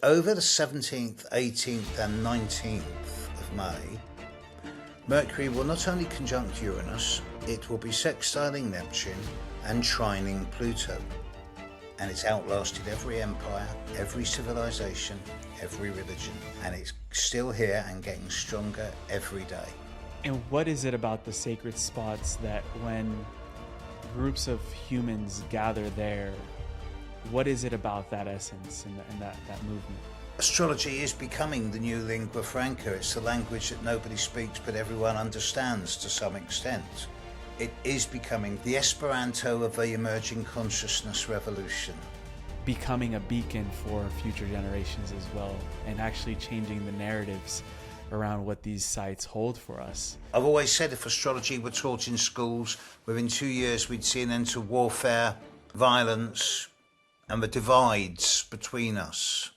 Over the 17th, 18th and 19th of May, Mercury will not only conjunct Uranus, it will be sextiling Neptune and trining Pluto. And it's outlasted every empire, every civilization, every religion. And it's still here and getting stronger every day. And what is it about the sacred spots that when groups of humans gather there, what is it about that essence and that movement? Astrology is becoming the new lingua franca. It's the language that nobody speaks but everyone understands to some extent. It is becoming the Esperanto of the emerging consciousness revolution. Becoming a beacon for future generations as well, and actually changing the narratives around what these sites hold for us. I've always said if astrology were taught in schools, within 2 years we'd see an end to warfare, violence, and the divides between us.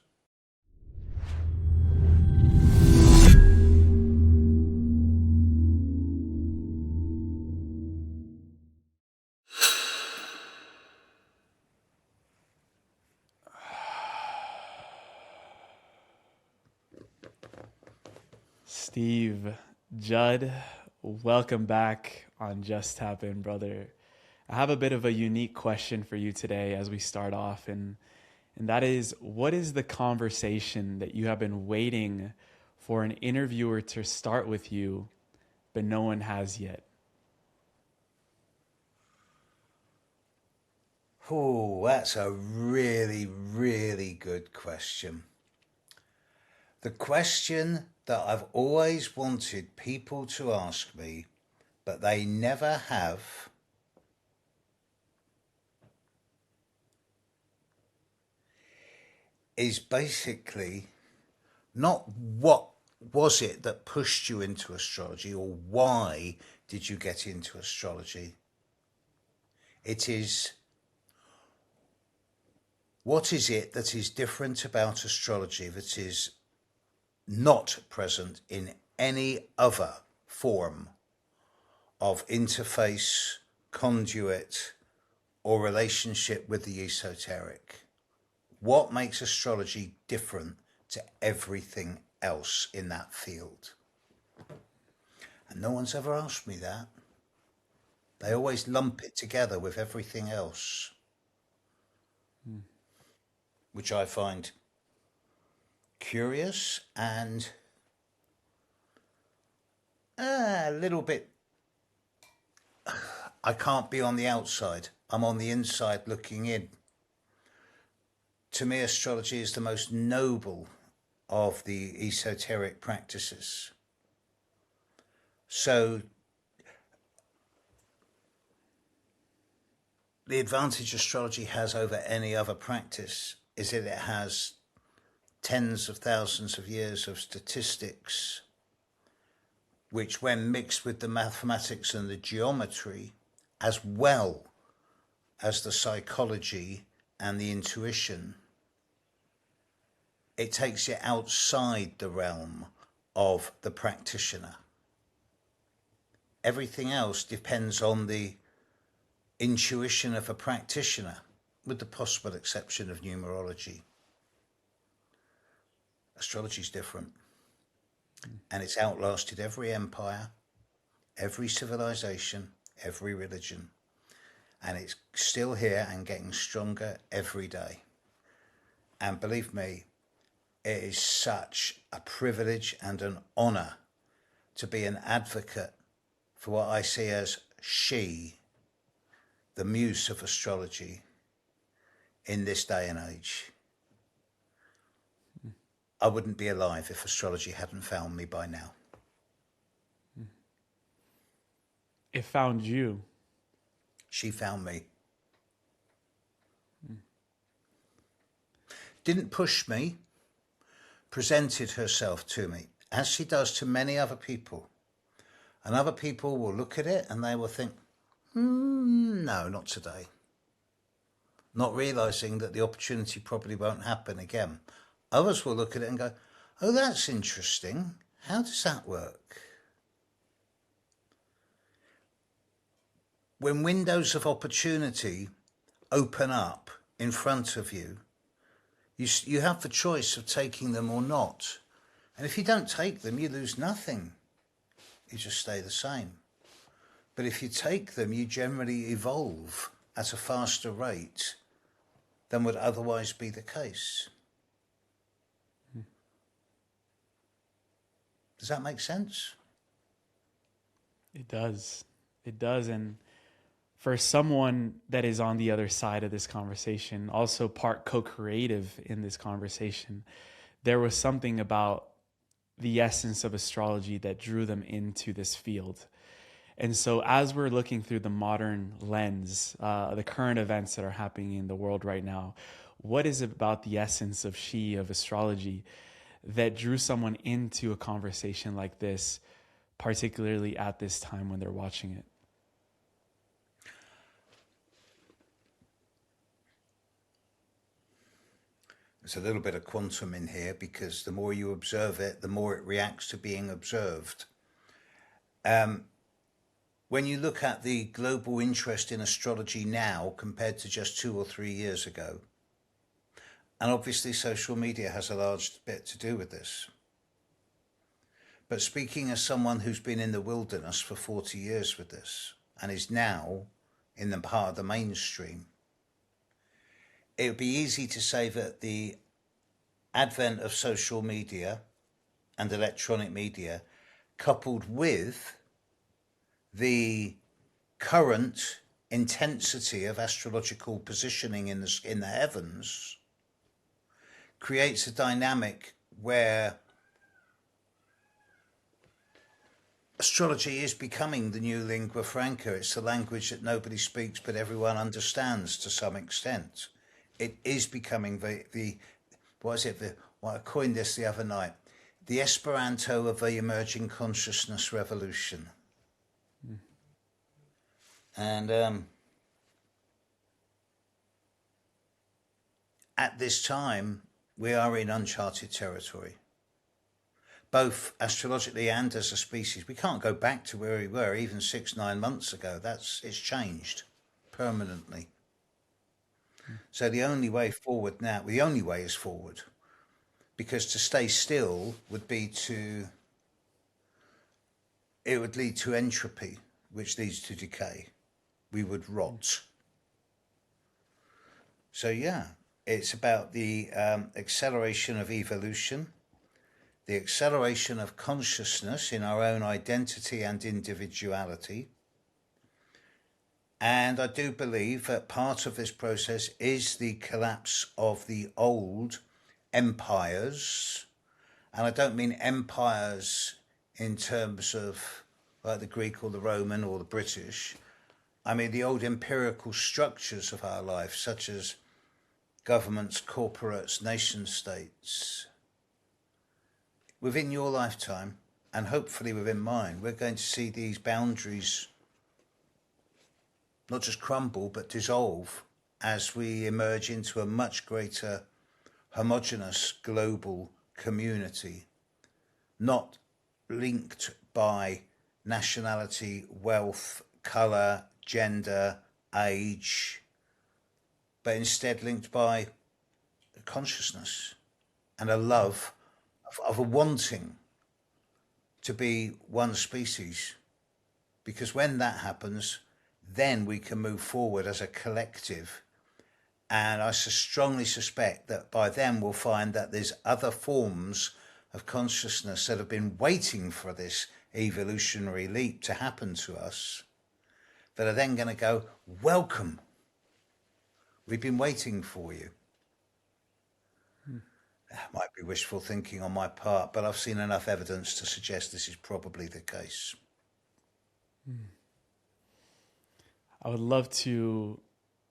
Steve Judd, welcome back on Just Tap In, brother. I have a bit of a unique question for you today as we start off, and that is, what is the conversation that you have been waiting for an interviewer to start with you, but no one has yet? Oh, that's a really, really good question. The question that I've always wanted people to ask me, but they never have, is basically not what was it that pushed you into astrology or why did you get into astrology. It is, what is it that is different about astrology that is not present in any other form of interface, conduit, or relationship with the esoteric? What makes astrology different to everything else in that field? And no one's ever asked me that. They always lump it together with everything else, which I find curious and a little bit, I can't be on the outside. I'm on the inside looking in. To me, astrology is the most noble of the esoteric practices. So the advantage astrology has over any other practice is that it has tens of thousands of years of statistics, which when mixed with the mathematics and the geometry, as well as the psychology and the intuition, it takes it outside the realm of the practitioner. Everything else depends on the intuition of a practitioner, with the possible exception of numerology. Astrology is different, and it's outlasted every empire, every civilization, every religion, and it's still here and getting stronger every day. And believe me, it is such a privilege and an honor to be an advocate for what I see as she, the muse of astrology, in this day and age. I wouldn't be alive if astrology hadn't found me by now. It found you. She found me. Didn't push me, presented herself to me, as she does to many other people. And other people will look at it and they will think, no, not today. Not realizing that the opportunity probably won't happen again. Others will look at it and go, oh, that's interesting. How does that work? When windows of opportunity open up in front of you, You have the choice of taking them or not. And if you don't take them, you lose nothing. You just stay the same. But if you take them, you generally evolve at a faster rate than would otherwise be the case. Does that make sense? It does. It does. And for someone that is on the other side of this conversation, also part co-creative in this conversation, there was something about the essence of astrology that drew them into this field. And so as we're looking through the modern lens, the current events that are happening in the world right now, what is it about the essence of astrology that drew someone into a conversation like this, particularly at this time when they're watching it? There's a little bit of quantum in here because the more you observe it, the more it reacts to being observed. When you look at the global interest in astrology now compared to just 2 or 3 years ago, and obviously social media has a large bit to do with this. But speaking as someone who's been in the wilderness for 40 years with this and is now in the part of the mainstream, it would be easy to say that the advent of social media and electronic media, coupled with the current intensity of astrological positioning in the heavens, creates a dynamic where astrology is becoming the new lingua franca. It's the language that nobody speaks but everyone understands to some extent. It is becoming what I coined this the other night, the Esperanto of the emerging consciousness revolution. And at this time, we are in uncharted territory, both astrologically and as a species. We can't go back to where we were even 6-9 months ago. It's changed permanently. So the only way forward now, the only way is forward, because to stay still would lead to entropy, which leads to decay. We would rot. So yeah, it's about the acceleration of evolution, the acceleration of consciousness in our own identity and individuality. And I do believe that part of this process is the collapse of the old empires. And I don't mean empires in terms of like the Greek or the Roman or the British. I mean the old empirical structures of our life, such as governments, corporates, nation states. Within your lifetime, and hopefully within mine, we're going to see these boundaries not just crumble, but dissolve as we emerge into a much greater homogenous global community, not linked by nationality, wealth, colour, gender, age, but instead linked by consciousness and a love of a wanting to be one species. Because when that happens, then we can move forward as a collective. And I strongly suspect that by then we'll find that there's other forms of consciousness that have been waiting for this evolutionary leap to happen to us, that are then going to go, welcome. We've been waiting for you. That might be wishful thinking on my part, but I've seen enough evidence to suggest this is probably the case. I would love to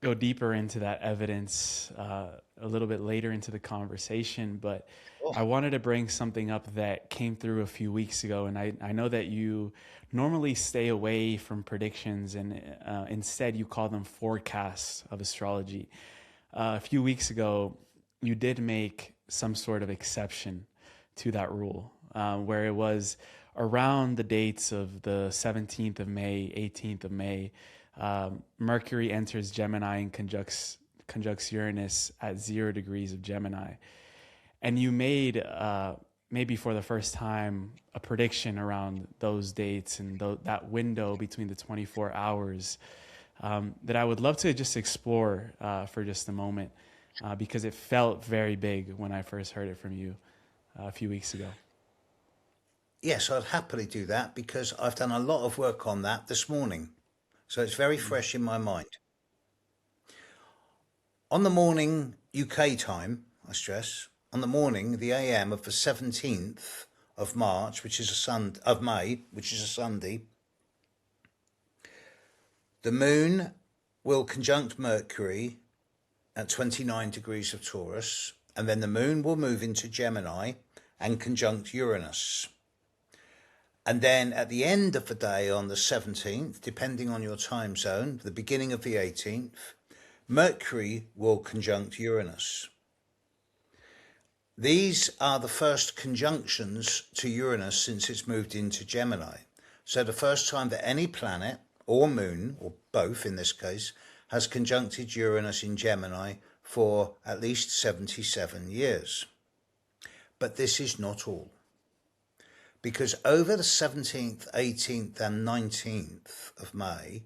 go deeper into that evidence a little bit later into the conversation, but I wanted to bring something up that came through a few weeks ago, and I know that you normally stay away from predictions and instead you call them forecasts of astrology. A few weeks ago, you did make some sort of exception to that rule, where it was around the dates of the 17th of May, 18th of May, Mercury enters Gemini and conjuncts conjuncts Uranus at 0 degrees of Gemini. And you made, maybe for the first time, a prediction around those dates and that window between the 24 hours that I would love to just explore for just a moment, because it felt very big when I first heard it from you a few weeks ago. Yes, I'd happily do that because I've done a lot of work on that this morning. So it's very fresh in my mind. On the morning UK time, I stress, on the morning, the AM of the 17th of March, which is of May, which is a Sunday, the moon will conjunct Mercury at 29 degrees of Taurus, and then the moon will move into Gemini and conjunct Uranus. And then at the end of the day on the 17th, depending on your time zone, the beginning of the 18th, Mercury will conjunct Uranus. These are the first conjunctions to Uranus since it's moved into Gemini. So the first time that any planet or moon, or both in this case, has conjuncted Uranus in Gemini for at least 77 years. But this is not all. Because over the 17th, 18th and 19th of May,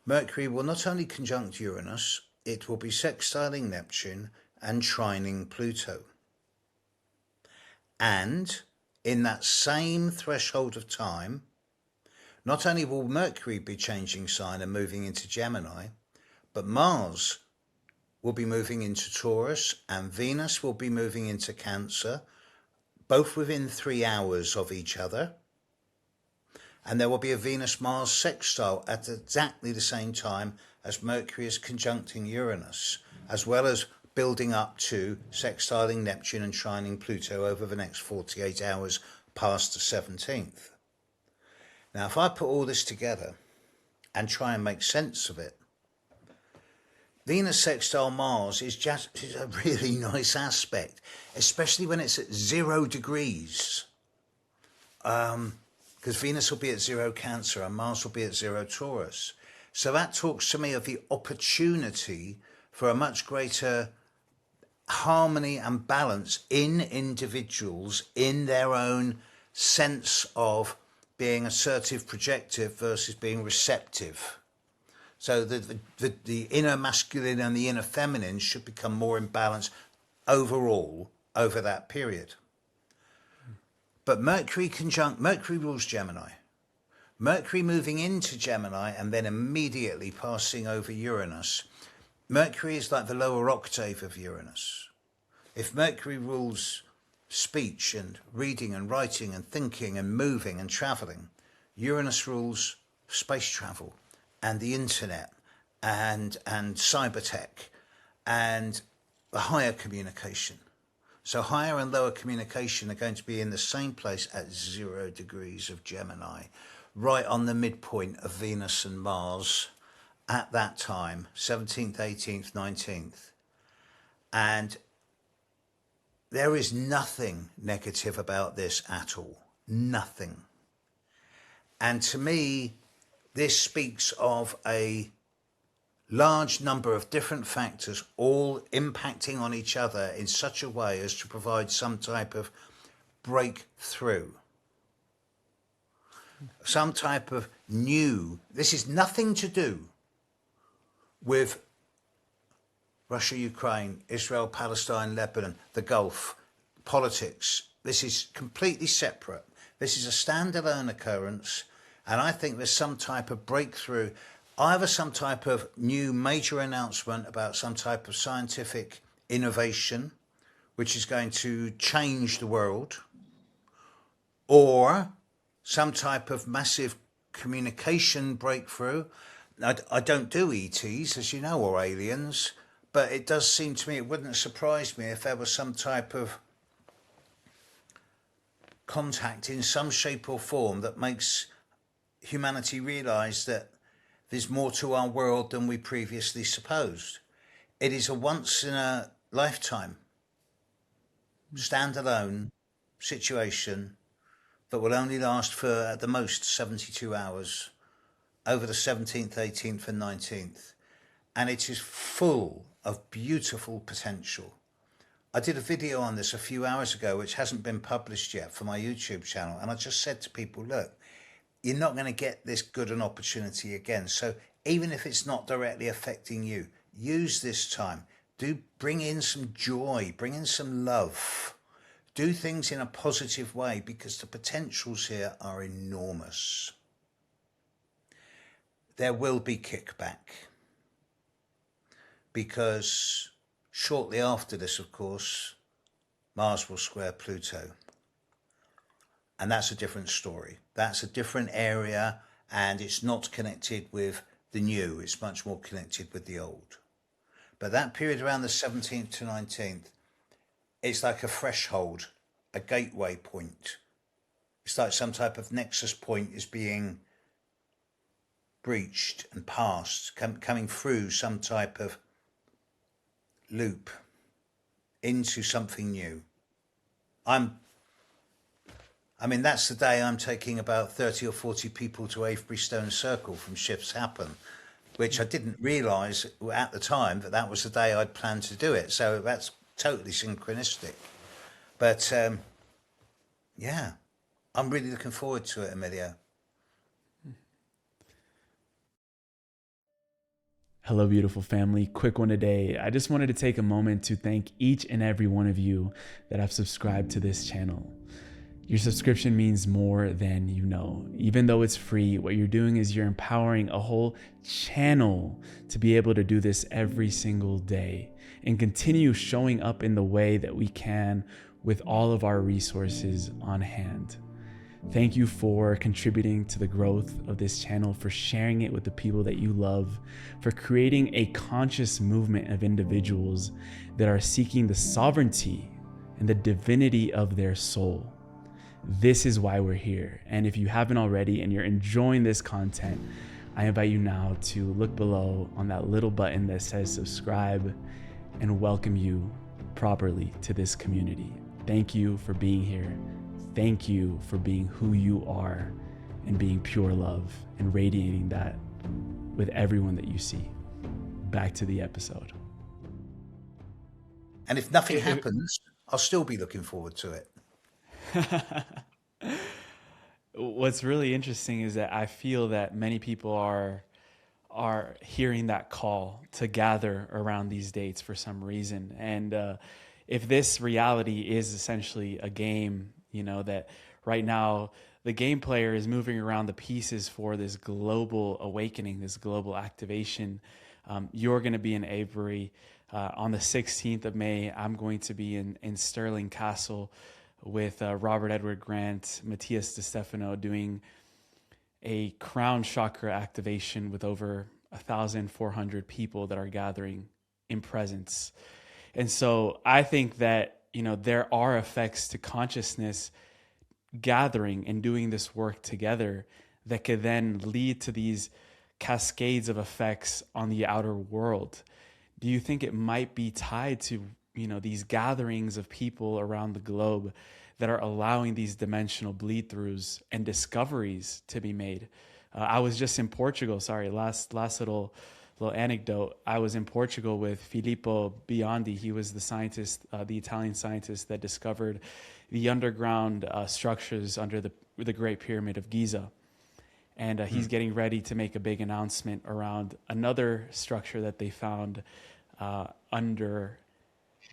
Mercury will not only conjunct Uranus, it will be sextiling Neptune and trining Pluto. And in that same threshold of time, not only will Mercury be changing sign and moving into Gemini, but Mars will be moving into Taurus and Venus will be moving into Cancer, both within 3 hours of each other. And there will be a Venus-Mars sextile at exactly the same time as Mercury is conjuncting Uranus, as well as building up to sextiling Neptune and trining Pluto over the next 48 hours past the 17th. Now, if I put all this together and try and make sense of it, Venus sextile Mars is a really nice aspect, especially when it's at 0 degrees. Because Venus will be at 0 Cancer and Mars will be at 0 Taurus. So that talks to me of the opportunity for a much greater harmony and balance in individuals in their own sense of being assertive, projective versus being receptive. So the inner masculine and the inner feminine should become more in balance overall over that period. But Mercury rules Gemini. Mercury moving into Gemini and then immediately passing over Uranus. Mercury is like the lower octave of Uranus. If Mercury rules speech and reading and writing and thinking and moving and traveling, Uranus rules space travel and the internet and cyber tech and the higher communication. So higher and lower communication are going to be in the same place at 0 degrees of Gemini, right on the midpoint of Venus and Mars at that time, 17th, 18th, 19th. And there is nothing negative about this at all. Nothing. And to me, this speaks of a large number of different factors all impacting on each other in such a way as to provide some type of breakthrough. Some type of new. This is nothing to do with Russia, Ukraine, Israel, Palestine, Lebanon, the Gulf, politics. This is completely separate. This is a standalone occurrence. And I think there's some type of breakthrough, either some type of new major announcement about some type of scientific innovation, which is going to change the world, or some type of massive communication breakthrough. I don't do ETs, as you know, or aliens, but it does seem to me, it wouldn't surprise me if there was some type of contact in some shape or form that makes humanity realize that there's more to our world than we previously supposed. It is a once in a lifetime standalone situation that will only last for at the most 72 hours over the 17th, 18th and 19th. And it is full of beautiful potential. I did a video on this a few hours ago, which hasn't been published yet for my YouTube channel. And I just said to people, look, you're not going to get this good an opportunity again. So even if it's not directly affecting you, use this time. Do bring in some joy, bring in some love. Do things in a positive way, because the potentials here are enormous. There will be kickback, because shortly after this, of course, Mars will square Pluto. And that's a different story. That's a different area, and it's not connected with the new. It's much more connected with the old. But that period around the 17th to 19th, it's like a threshold, a gateway point. It's like some type of nexus point is being breached and passed, coming through some type of loop into something new. That's the day I'm taking about 30 or 40 people to Avebury Stone Circle from Shifts Happen, which I didn't realise at the time that was the day I'd planned to do it. So that's totally synchronistic. But yeah, I'm really looking forward to it, Emilio. Hello, beautiful family. Quick one today. I just wanted to take a moment to thank each and every one of you that have subscribed to this channel. Your subscription means more than you know. Even though it's free, what you're doing is you're empowering a whole channel to be able to do this every single day and continue showing up in the way that we can with all of our resources on hand. Thank you for contributing to the growth of this channel, for sharing it with the people that you love, for creating a conscious movement of individuals that are seeking the sovereignty and the divinity of their soul. This is why we're here. And if you haven't already and you're enjoying this content, I invite you now to look below on that little button that says subscribe and welcome you properly to this community. Thank you for being here. Thank you for being who you are and being pure love and radiating that with everyone that you see. Back to the episode. And if nothing happens, I'll still be looking forward to it. What's really interesting is that I feel that many people are hearing that call to gather around these dates for some reason. And if this reality is essentially a game, that right now the game player is moving around the pieces for this global awakening, this global activation. You're going to be in Avebury on the 16th of May. I'm going to be in Stirling Castle with Robert Edward Grant, Matthias De Stefano, doing a crown chakra activation with over 1,400 people that are gathering in presence. And so I think that, there are effects to consciousness gathering and doing this work together that could then lead to these cascades of effects on the outer world. Do you think it might be tied to, these gatherings of people around the globe that are allowing these dimensional bleed throughs and discoveries to be made? I was just in Portugal. Sorry, last little anecdote. I was in Portugal with Filippo Biondi. He was the scientist, the Italian scientist that discovered the underground structures under the Great Pyramid of Giza. And he's getting ready to make a big announcement around another structure that they found under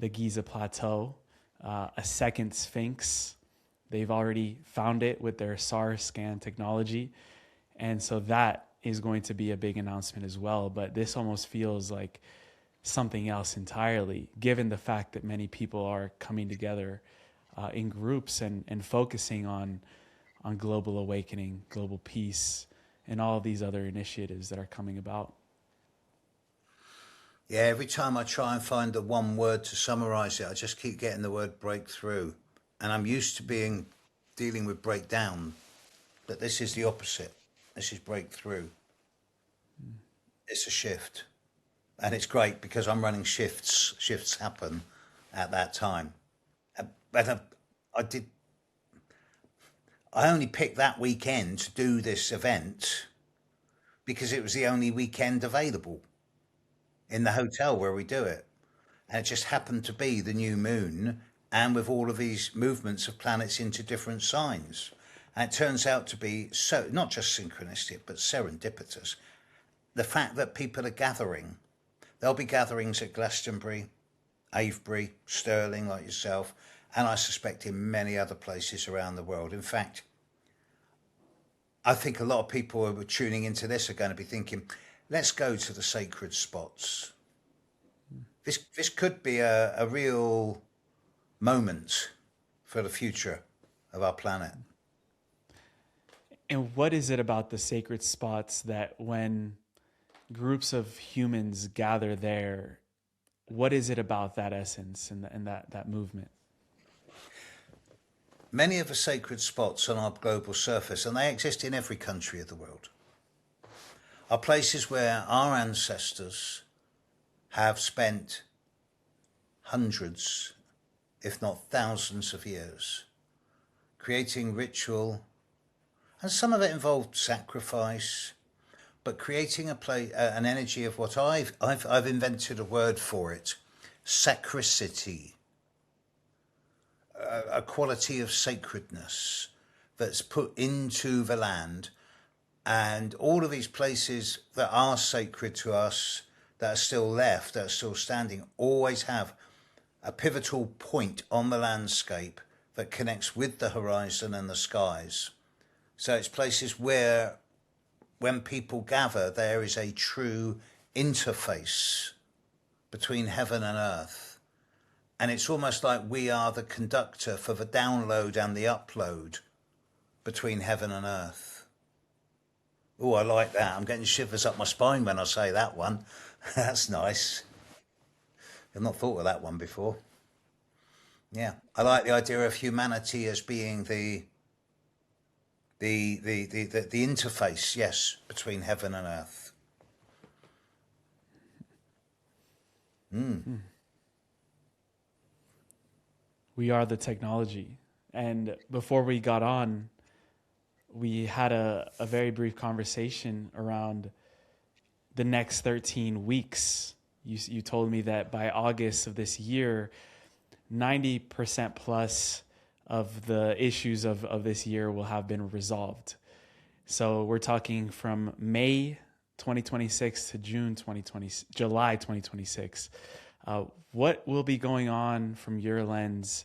the Giza Plateau, a second Sphinx. They've already found it with their SAR scan technology. And so that is going to be a big announcement as well. But this almost feels like something else entirely, given the fact that many people are coming together in groups and focusing on global awakening, global peace, and all these other initiatives that are coming about. Yeah, every time I try and find the one word to summarize it, I just keep getting the word breakthrough. And I'm used to dealing with breakdown, but this is the opposite. This is breakthrough. It's a shift. And it's great because I'm running shifts. Shifts happen at that time. But I only picked that weekend to do this event because it was the only weekend available. in the hotel where we do it. And it just happened to be the new moon and with all of these movements of planets into different signs. And it turns out to be so not just synchronistic, but serendipitous. The fact that people are gathering, there'll be gatherings at Glastonbury, Avebury, Stirling, like yourself, and I suspect in many other places around the world. In fact, I think a lot of people who are tuning into this are going to be thinking, let's go to the sacred spots. This could be a real moment for the future of our planet. And what is it about the sacred spots that when groups of humans gather there, what is it about that essence and that movement? Many of the sacred spots on our global surface, and they exist in every country of the world, are places where our ancestors have spent hundreds, if not thousands of years, creating ritual, and some of it involved sacrifice, but creating an energy of what I've invented a word for it, sacricity, a quality of sacredness that's put into the land. And all of these places that are sacred to us, that are still left, that are still standing, always have a pivotal point on the landscape that connects with the horizon and the skies. So it's places where, when people gather, there is a true interface between heaven and earth. And it's almost like we are the conductor for the download and the upload between heaven and earth. Oh, I like that. I'm getting shivers up my spine when I say that one. That's nice. I've not thought of that one before. Yeah, I like the idea of humanity as being the interface, yes, between heaven and earth. We are the technology. And before we got on, we had a very brief conversation around the next 13 weeks. You told me that by August of this year, 90% plus of the issues of this year will have been resolved. So we're talking from May 2026 to July 2026. What will be going on from your lens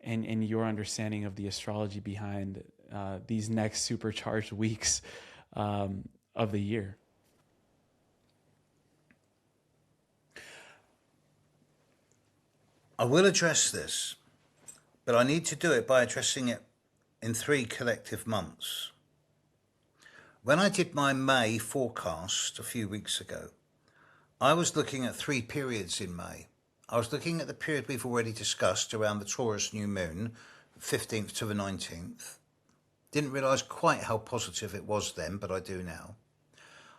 and your understanding of the astrology behind these next supercharged weeks of the year? I will address this, but I need to do it by addressing it in 3 collective months. When I did my May forecast a few weeks ago, I was looking at 3 periods in May. I was looking at the period we've already discussed around the Taurus new moon, 15th to the 19th. Didn't realise quite how positive it was then, but I do now.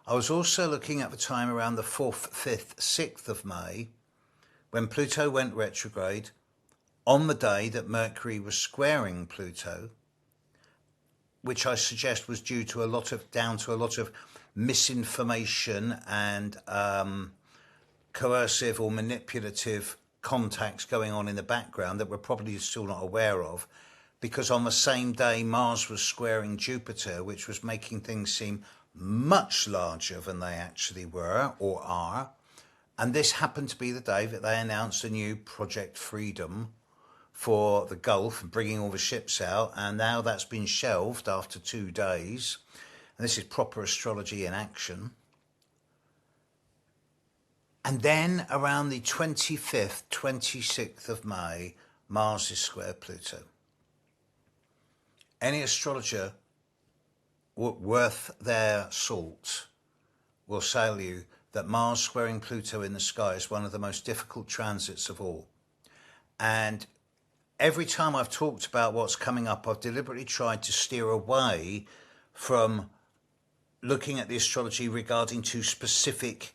I was also looking at the time around the 4th, 5th, 6th of May, when Pluto went retrograde, on the day that Mercury was squaring Pluto, which I suggest was down to a lot of misinformation and coercive or manipulative contacts going on in the background that we're probably still not aware of, because on the same day Mars was squaring Jupiter, which was making things seem much larger than they actually were or are. And this happened to be the day that they announced a new Project Freedom for the Gulf, bringing all the ships out, and now that's been shelved after 2 days. And this is proper astrology in action. And then around the 25th, 26th of May, Mars is square Pluto. Any astrologer worth their salt will tell you that Mars squaring Pluto in the sky is one of the most difficult transits of all. And every time I've talked about what's coming up, I've deliberately tried to steer away from looking at the astrology regarding to specific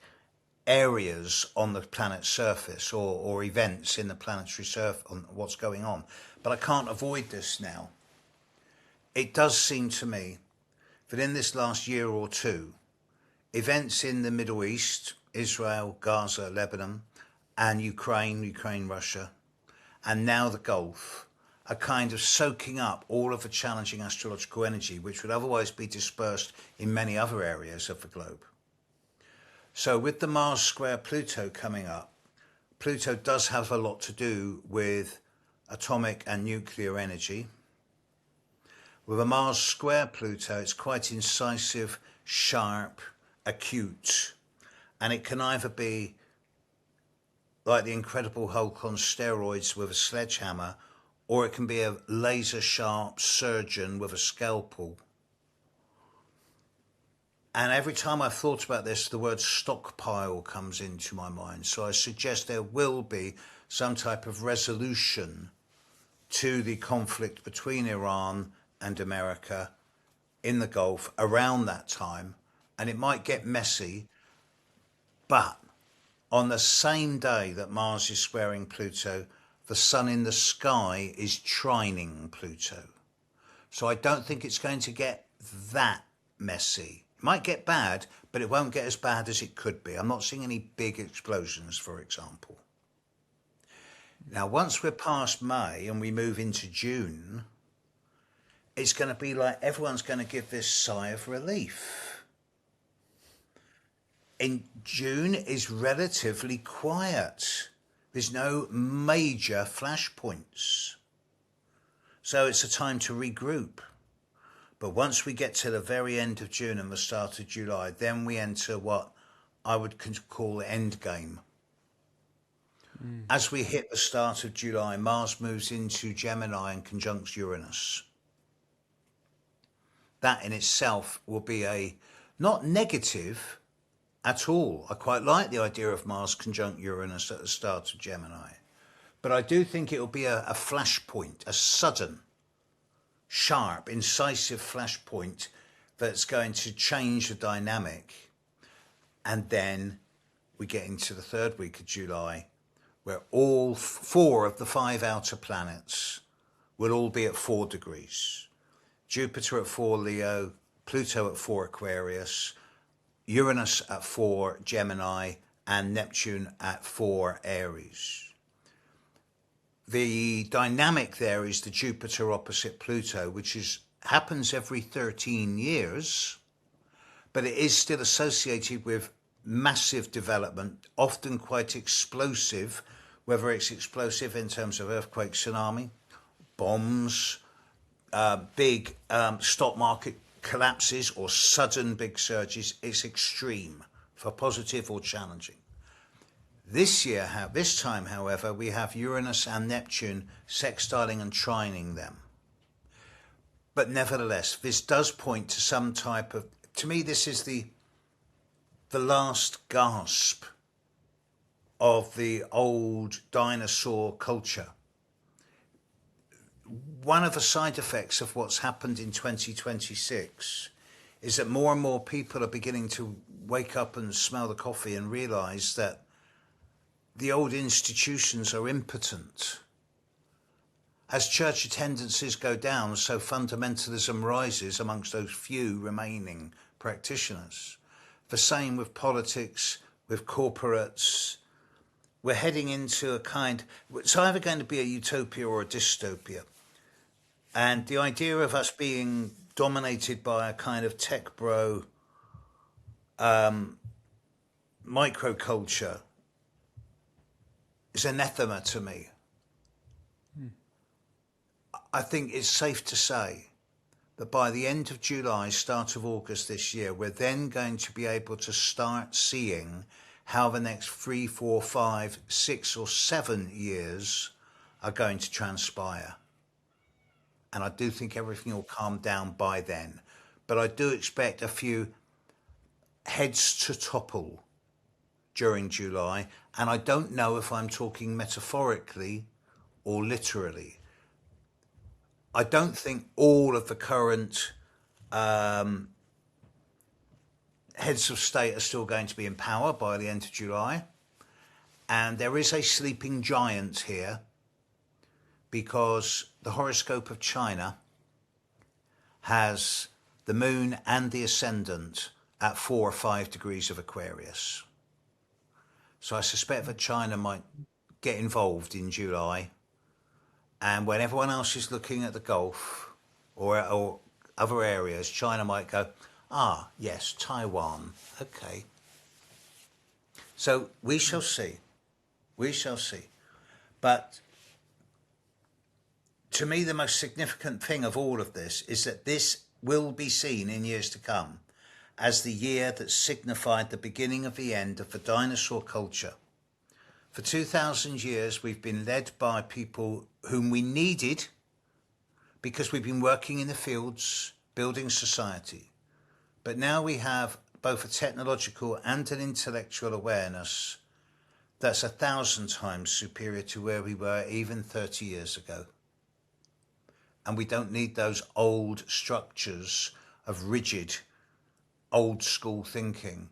areas on the planet's surface or events in the planetary surface on what's going on. But I can't avoid this now. It does seem to me that in this last year or two, events in the Middle East, Israel, Gaza, Lebanon, and Ukraine, Russia, and now the Gulf, are kind of soaking up all of the challenging astrological energy, which would otherwise be dispersed in many other areas of the globe. So with the Mars square Pluto coming up, Pluto does have a lot to do with atomic and nuclear energy. With a Mars square Pluto, it's quite incisive, sharp, acute, and it can either be like the Incredible Hulk on steroids with a sledgehammer, or it can be a laser sharp surgeon with a scalpel. And every time I've thought about this, the word stockpile comes into my mind. So I suggest there will be some type of resolution to the conflict between Iran and America in the Gulf around that time. And it might get messy, but on the same day that Mars is squaring Pluto, the sun in the sky is trining Pluto. So I don't think it's going to get that messy. It might get bad, but it won't get as bad as it could be. I'm not seeing any big explosions, for example. Now, once we're past May and we move into June, it's going to be like everyone's going to give this sigh of relief. In June is relatively quiet. There's no major flashpoints. So it's a time to regroup. But once we get to the very end of June and the start of July, then we enter what I would call endgame. As we hit the start of July, Mars moves into Gemini and conjuncts Uranus. That in itself will be a not negative at all. I quite like the idea of Mars conjunct Uranus at the start of Gemini. But I do think it will be a flashpoint, a sudden, sharp, incisive flashpoint that's going to change the dynamic. And then we get into the third week of July, where all 4 of the 5 outer planets will all be at 4 degrees. Jupiter at 4 Leo, Pluto at 4 Aquarius, Uranus at 4 Gemini, and Neptune at 4 Aries. The dynamic there is the Jupiter opposite Pluto, which happens every 13 years, but it is still associated with massive development, often quite explosive, whether it's explosive in terms of earthquake, tsunami, bombs, big stock market collapses or sudden big surges. It's extreme for positive or challenging. This time, however, we have Uranus and Neptune sextiling and trining them. But nevertheless, this does point to some type of, to me, this is the last gasp of the old dinosaur culture. One of the side effects of what's happened in 2026 is that more and more people are beginning to wake up and smell the coffee and realize that the old institutions are impotent. As church attendances go down, so fundamentalism rises amongst those few remaining practitioners. The same with politics, with corporates. We're heading into it's either going to be a utopia or a dystopia. And the idea of us being dominated by a kind of tech bro microculture is anathema to me. I think it's safe to say that by the end of July, start of August this year, we're then going to be able to start seeing how the next 3, 4, 5, 6 or 7 years are going to transpire. And I do think everything will calm down by then. But I do expect a few heads to topple during July. And I don't know if I'm talking metaphorically or literally. I don't think all of the current heads of state are still going to be in power by the end of July. And there is a sleeping giant here, because the horoscope of China has the moon and the ascendant at 4 or 5 degrees of Aquarius. So I suspect that China might get involved in July. And when everyone else is looking at the Gulf or other areas, China might go, ah, yes, Taiwan. Okay. So we shall see. We shall see. But to me, the most significant thing of all of this is that this will be seen in years to come as the year that signified the beginning of the end of the dinosaur culture. For 2,000 years, we've been led by people whom we needed because we've been working in the fields, building society. But now we have both a technological and an intellectual awareness that's 1,000 times superior to where we were even 30 years ago. And we don't need those old structures of rigid, old school thinking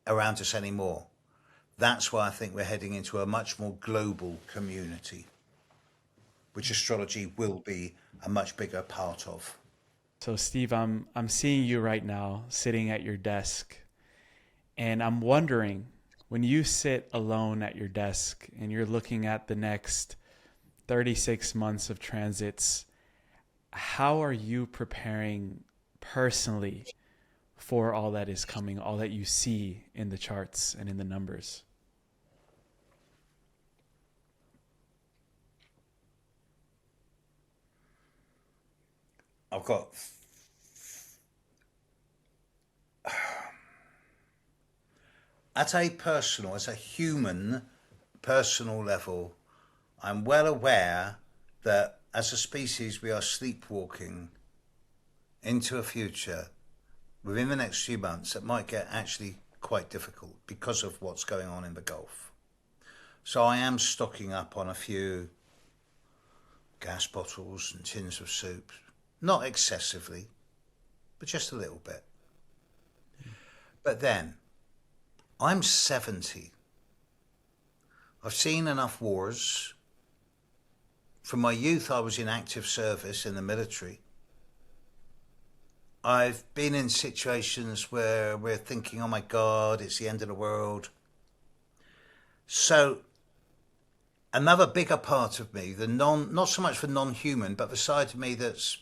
around us anymore. That's why I think we're heading into a much more global community, which astrology will be a much bigger part of. So Steve, I'm seeing you right now sitting at your desk, and I'm wondering, when you sit alone at your desk and you're looking at the next 36 months of transits, how are you preparing personally for all that is coming, all that you see in the charts and in the numbers? I've got at a personal, as a human personal level, I'm well aware that as a species we are sleepwalking into a future within the next few months that might get actually quite difficult because of what's going on in the Gulf. So I am stocking up on a few gas bottles and tins of soup, not excessively, but just a little bit. But then, I'm 70. I've seen enough wars. From my youth, I was in active service in the military. I've been in situations where we're thinking, oh my God, it's the end of the world. So another bigger part of me, not so much the non-human, but the side of me that's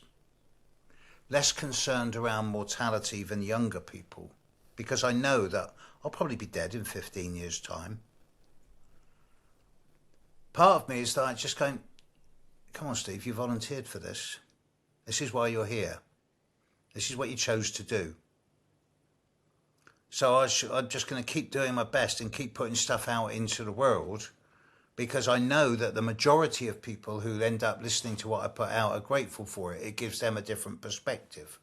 less concerned around mortality than younger people, because I know that I'll probably be dead in 15 years' time. Part of me is like just going, come on, Steve, you volunteered for this. This is why you're here. This is what you chose to do. So I'm just going to keep doing my best and keep putting stuff out into the world, because I know that the majority of people who end up listening to what I put out are grateful for it. It gives them a different perspective.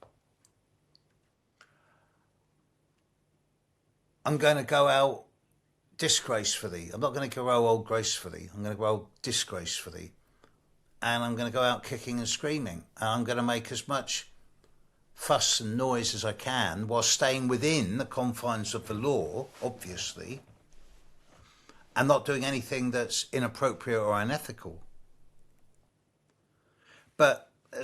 I'm going to go out disgracefully. I'm not going to grow old gracefully. I'm going to grow old disgracefully. And I'm going to go out kicking and screaming. And I'm going to make as much fuss and noise as I can while staying within the confines of the law, obviously, and not doing anything that's inappropriate or unethical. But I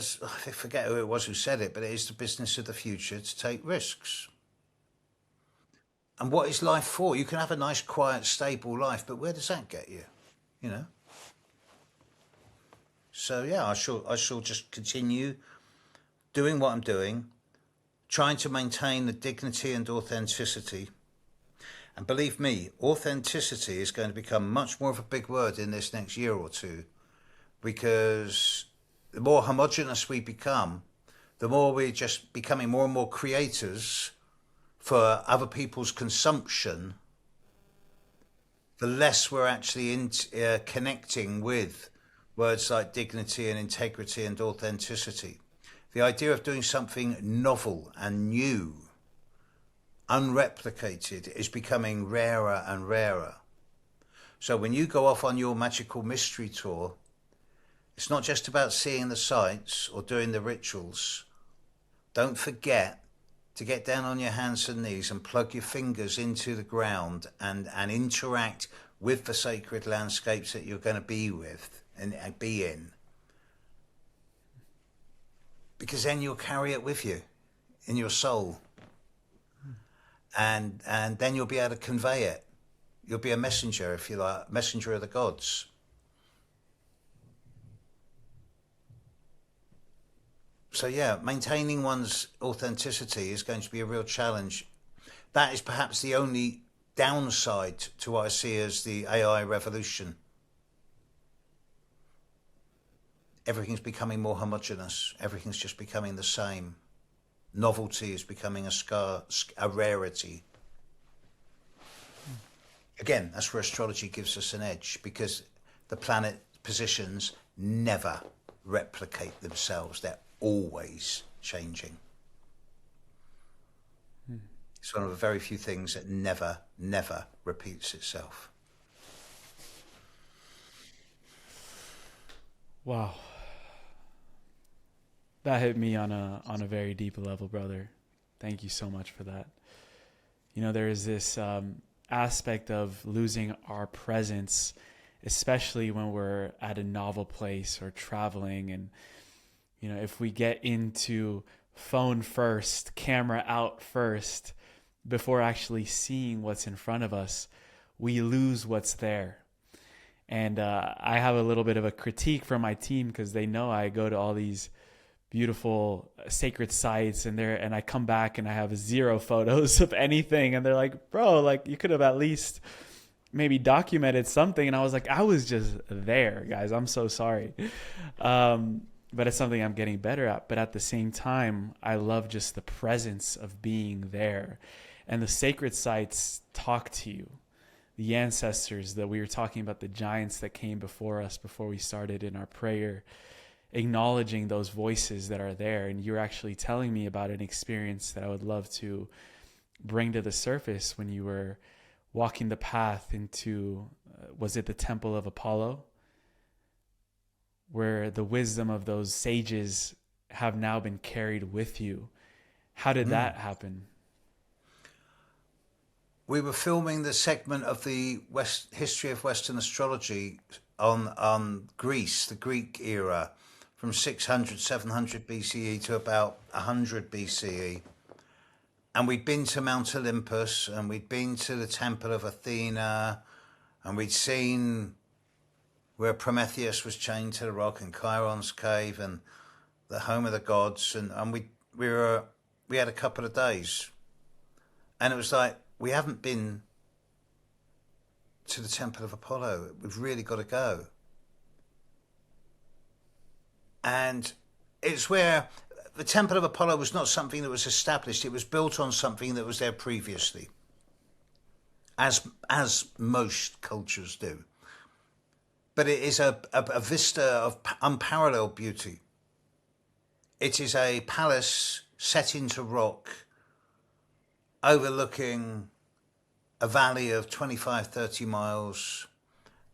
forget who it was who said it, but it is the business of the future to take risks. And what is life for? You can have a nice, quiet, stable life, but where does that get you? You know? So yeah, I shall just continue doing what I'm doing, trying to maintain the dignity and authenticity. And believe me, authenticity is going to become much more of a big word in this next year or two, because the more homogenous we become, the more we're just becoming more and more creators for other people's consumption, the less we're actually connecting with words like dignity and integrity and authenticity. The idea of doing something novel and new, unreplicated, is becoming rarer and rarer. So when you go off on your magical mystery tour, it's not just about seeing the sights or doing the rituals. Don't forget to get down on your hands and knees and plug your fingers into the ground and interact with the sacred landscapes that you're going to be with and be in. Because then you'll carry it with you in your soul. And then you'll be able to convey it. You'll be a messenger, if you like, messenger of the gods. So yeah, maintaining one's authenticity is going to be a real challenge. That is perhaps the only downside to what I see as the AI revolution. Everything's becoming more homogenous. Everything's just becoming the same. Novelty is becoming a rarity. Again, that's where astrology gives us an edge, because the planet positions never replicate themselves. They're always changing. It's one of the very few things that never, never repeats itself. Wow. That hit me on a very deep level, brother. Thank you so much for that. You know, there is this aspect of losing our presence, especially when we're at a novel place or traveling. And, you know, if we get into phone first, camera out first, before actually seeing what's in front of us, we lose what's there. And I have a little bit of a critique from my team, because they know I go to all these beautiful sacred sites, and I come back and I have 0 photos of anything, and they're like, bro, like, you could have at least maybe documented something. And I was like, I was just there, guys, I'm so sorry. But it's something I'm getting better at. But at the same time, I love just the presence of being there. And the sacred sites talk to you. The ancestors that we were talking about, the giants that came before us before we started in our prayer, acknowledging those voices that are there. And you're actually telling me about an experience that I would love to bring to the surface when you were walking the path into, was it the Temple of Apollo? Where the wisdom of those sages have now been carried with you. How did that happen? We were filming the segment of the history of Western astrology on Greece, the Greek era, from 600, 700 BCE to about 100 BCE. And we'd been to Mount Olympus, and we'd been to the Temple of Athena, and we'd seen where Prometheus was chained to the rock, and Chiron's cave, and the home of the gods. And we had a couple of days. And it was like, we haven't been to the Temple of Apollo. We've really got to go. And it's where the Temple of Apollo was not something that was established. It was built on something that was there previously, as most cultures do. But it is a vista of unparalleled beauty. It is a palace set into rock, overlooking a valley of 25, 30 miles.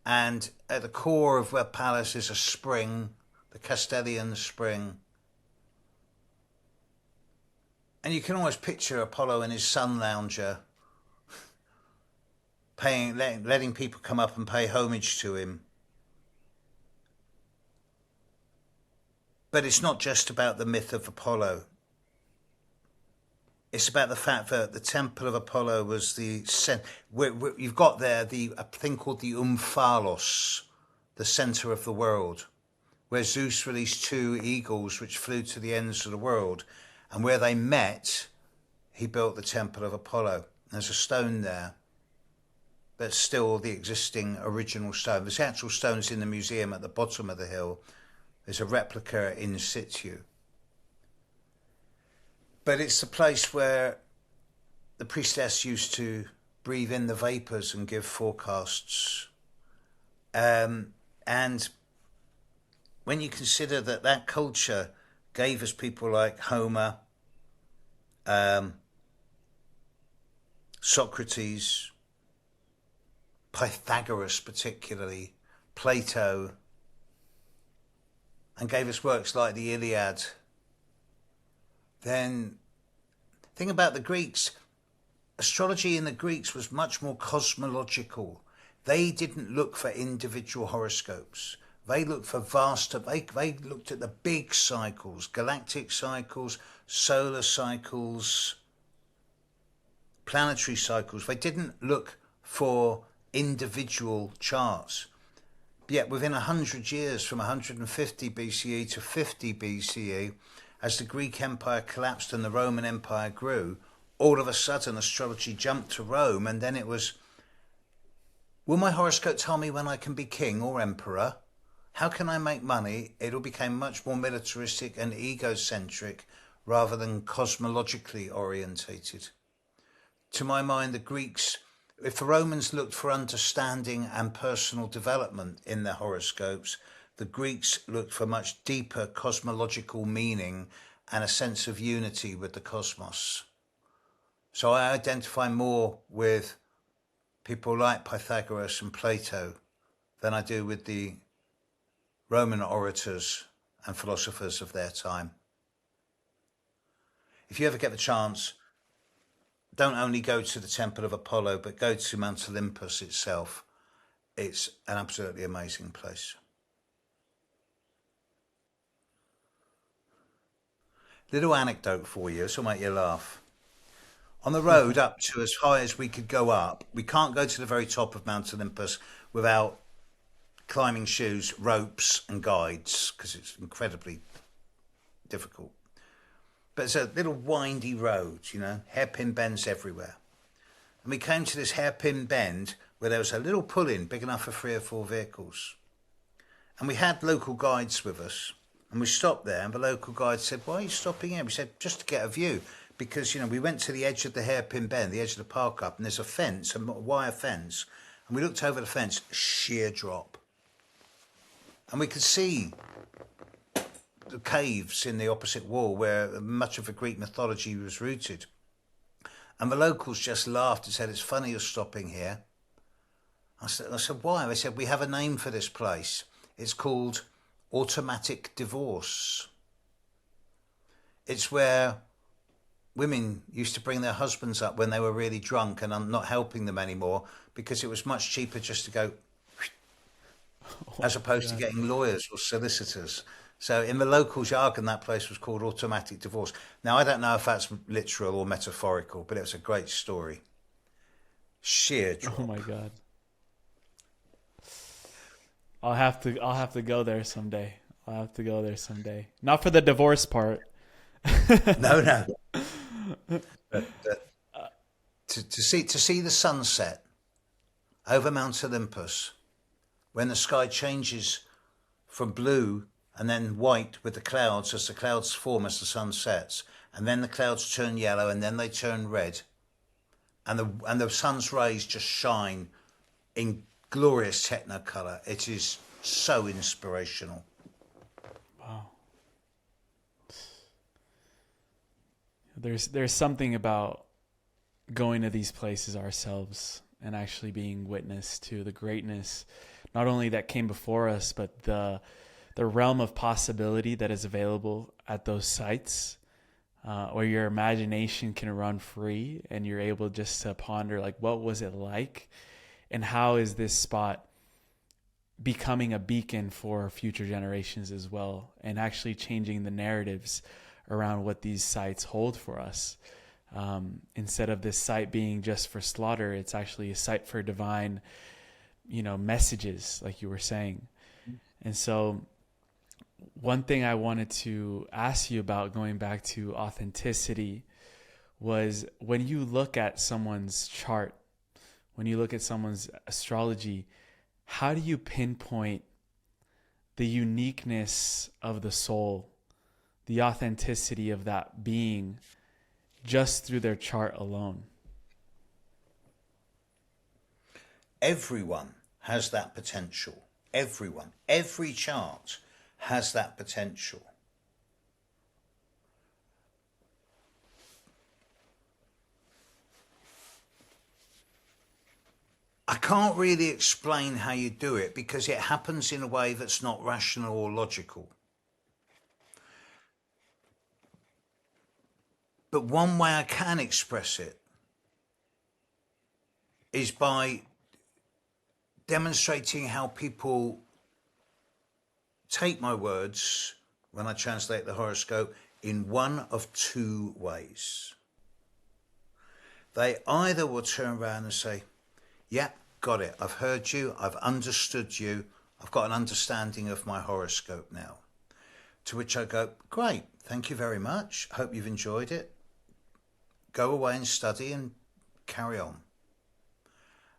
And at the core of the palace is a spring, the Castalian spring. And you can almost picture Apollo in his sun lounger, letting people come up and pay homage to him. But it's not just about the myth of Apollo. It's about the fact that the Temple of Apollo was you've got there a thing called the Omphalos, the center of the world, where Zeus released 2 eagles which flew to the ends of the world. And where they met, he built the Temple of Apollo. There's a stone there that's still the existing original stone. The actual stone is in the museum at the bottom of the hill. There's a replica in situ. But it's the place where the priestess used to breathe in the vapors and give forecasts. And when you consider that culture gave us people like Homer, Socrates, Pythagoras particularly, Plato, and gave us works like the Iliad, then think about the Greeks. Astrology in the Greeks was much more cosmological. They didn't look for individual horoscopes. They looked for they looked at the big cycles, galactic cycles, solar cycles, planetary cycles. They didn't look for individual charts. Yet within 100 years, from 150 BCE to 50 BCE, as the Greek Empire collapsed and the Roman Empire grew, all of a sudden astrology jumped to Rome, and then it was, will my horoscope tell me when I can be king or emperor? How can I make money? It all became much more militaristic and egocentric rather than cosmologically orientated. To my mind, the Greeks, if the Romans looked for understanding and personal development in their horoscopes, the Greeks looked for much deeper cosmological meaning and a sense of unity with the cosmos. So I identify more with people like Pythagoras and Plato than I do with the Roman orators and philosophers of their time. If you ever get the chance, don't only go to the Temple of Apollo, but go to Mount Olympus itself. It's an absolutely amazing place. Little anecdote for you, this will make you laugh. On the road up to as high as we could go up, we can't go to the very top of Mount Olympus without climbing shoes, ropes and guides, because it's incredibly difficult. But it's a little windy road, you know, hairpin bends everywhere. And we came to this hairpin bend where there was a little pull-in big enough for 3 or 4 vehicles. And we had local guides with us. And we stopped there, and the local guide said, why are you stopping here? We said, just to get a view. Because, you know, we went to the edge of the hairpin bend, the edge of the park up, and there's a fence, a wire fence. And we looked over the fence, sheer drop. And we could see the caves in the opposite wall where much of the Greek mythology was rooted. And the locals just laughed and said, it's funny you're stopping here. I said, why? They said, we have a name for this place. It's called automatic divorce. It's where women used to bring their husbands up when they were really drunk and I'm not helping them anymore because it was much cheaper just to go as opposed to getting lawyers or solicitors. So in the local jargon, that place was called automatic divorce. Now, I don't know if that's literal or metaphorical, but it was a great story. Sheer drop. Oh my God. I'll have to go there someday. I'll have to go there someday. Not for the divorce part. No. But to see the sunset over Mount Olympus, when the sky changes from blue and then white with the clouds as the clouds form as the sun sets, and then the clouds turn yellow and then they turn red, and the sun's rays just shine in glorious technicolor. It is so inspirational. Wow. There's something about going to these places ourselves and actually being witness to the greatness, not only that came before us, but the realm of possibility that is available at those sites, where your imagination can run free and you're able just to ponder, like, what was it like? And how is this spot becoming a beacon for future generations as well, and actually changing the narratives around what these sites hold for us. Instead of this site being just for slaughter, it's actually a site for divine, messages, like you were saying. And so one thing I wanted to ask you about, going back to authenticity, was when you look at someone's chart, when you look at someone's astrology, how do you pinpoint the uniqueness of the soul, the authenticity of that being, just through their chart alone? Everyone has that potential. Everyone. Every chart has that potential. I can't really explain how you do it because it happens in a way that's not rational or logical. But one way I can express it is by demonstrating how people take my words when I translate the horoscope in one of 2 ways. They either will turn around and say, yeah, got it. I've heard you. I've understood you. I've got an understanding of my horoscope now. To which I go, great, thank you very much. Hope you've enjoyed it. Go away and study and carry on.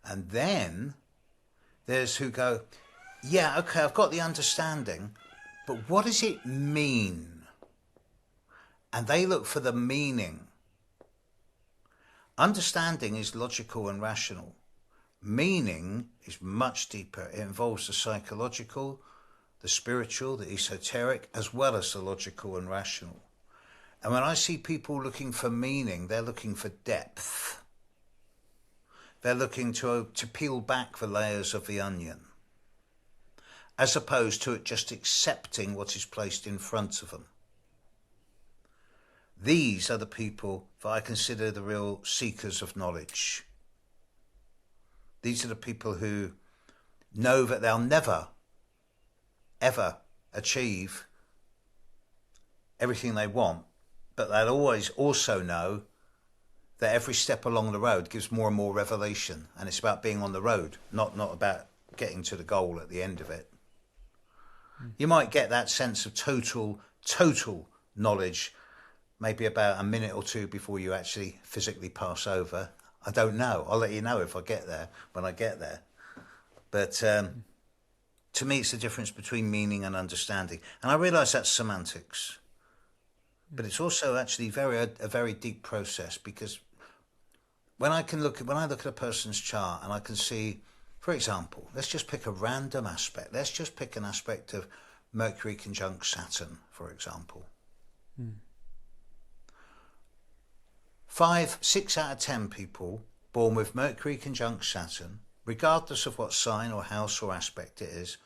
And then there's who go, yeah, okay, I've got the understanding, but what does it mean? And they look for the meaning. Understanding is logical and rational. Meaning is much deeper. It involves the psychological, the spiritual, the esoteric, as well as the logical and rational. And when I see people looking for meaning, they're looking for depth. They're looking to peel back the layers of the onion, as opposed to just accepting what is placed in front of them. These are the people that I consider the real seekers of knowledge. These are the people who know that they'll never, ever achieve everything they want, but they'll always also know that every step along the road gives more and more revelation, and it's about being on the road, not about getting to the goal at the end of it. You might get that sense of total knowledge maybe about a minute or two before you actually physically pass over. I don't know. I'll let you know if I get there, when I get there. But to me, it's the difference between meaning and understanding. And I realise that's semantics. But it's also actually a very deep process, because when I look at a person's chart and I can see, for example, let's just pick a random aspect. Let's just pick an aspect of Mercury conjunct Saturn, for example. 6 out of 10 people born with Mercury conjunct Saturn, regardless of what sign or house or aspect it is,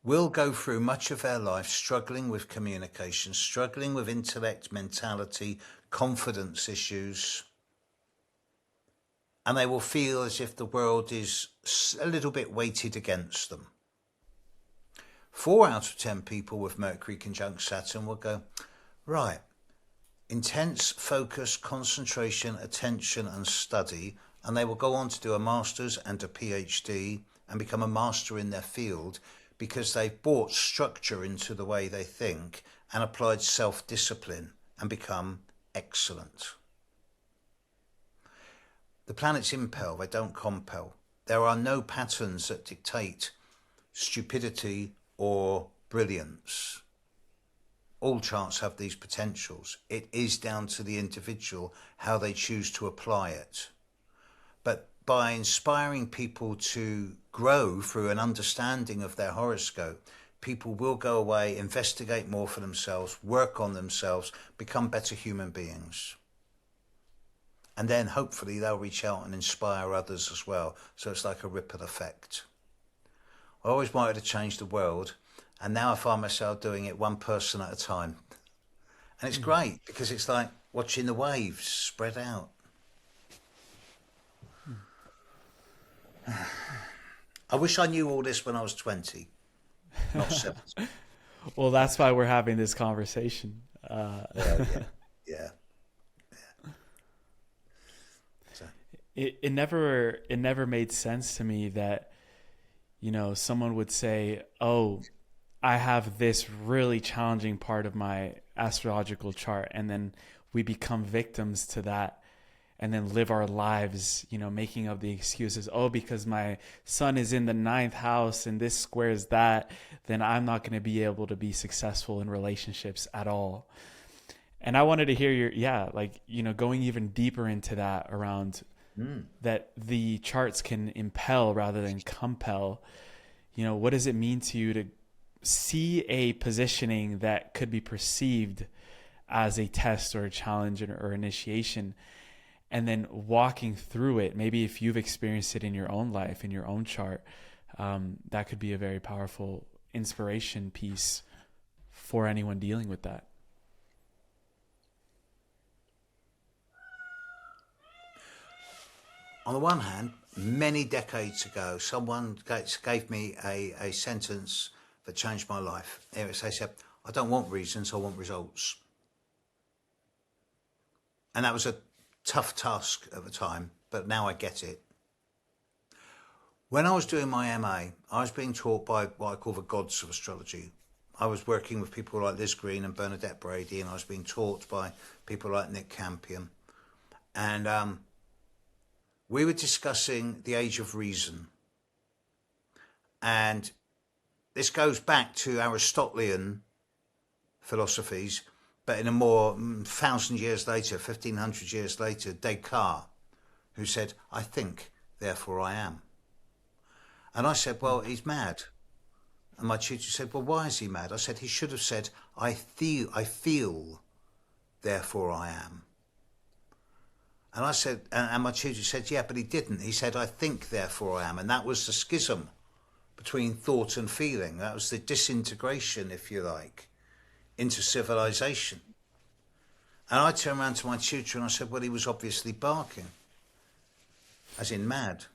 will go through much of their life struggling with communication, struggling with intellect, mentality, confidence issues, and they will feel as if the world is a little bit weighted against them. 4 out of 10 people with Mercury conjunct Saturn will go, right, intense focus, concentration, attention and study, and they will go on to do a master's and a PhD and become a master in their field, because they've brought structure into the way they think and applied self-discipline and become excellent. The planets impel, they don't compel. There are no patterns that dictate stupidity or brilliance. All charts have these potentials. It is down to the individual how they choose to apply it. But by inspiring people to grow through an understanding of their horoscope, people will go away, investigate more for themselves, work on themselves, become better human beings. And then hopefully they'll reach out and inspire others as well. So it's like a ripple effect. I always wanted to change the world, and now I find myself doing it one person at a time. And it's great, because it's like watching the waves spread out. I wish I knew all this when I was 20, not 70. Well, that's why we're having this conversation. Yeah. So. It never made sense to me that, someone would say, oh, I have this really challenging part of my astrological chart, and then we become victims to that, and then live our lives, making up the excuses. Oh, because my sun is in the 9th house and this squares that, then I'm not going to be able to be successful in relationships at all. And I wanted to hear your, going even deeper into that around that the charts can impel rather than compel. What does it mean to you to see a positioning that could be perceived as a test or a challenge or initiation, and then walking through it? Maybe if you've experienced it in your own life, in your own chart, that could be a very powerful inspiration piece for anyone dealing with that. On the one hand, many decades ago, someone gave me a sentence that changed my life. They said, I don't want reasons, I want results. And that was a tough task at the time, but now I get it. When I was doing my MA, I was being taught by what I call the gods of astrology. I was working with people like Liz Green and Bernadette Brady, and I was being taught by people like Nick Campion. And we were discussing the Age of Reason. And this goes back to Aristotelian philosophies, but in a more 1,000 years later, 1,500 years later, Descartes, who said, I think, therefore I am. And I said, well, he's mad. And my tutor said, well, why is he mad? I said, he should have said, I feel, therefore I am. And I said, and my tutor said, yeah, but he didn't. He said, I think, therefore I am. And that was the schism between thought and feeling. That was the disintegration, if you like, into civilization. And I turned around to my tutor and I said, well, he was obviously barking, as in mad.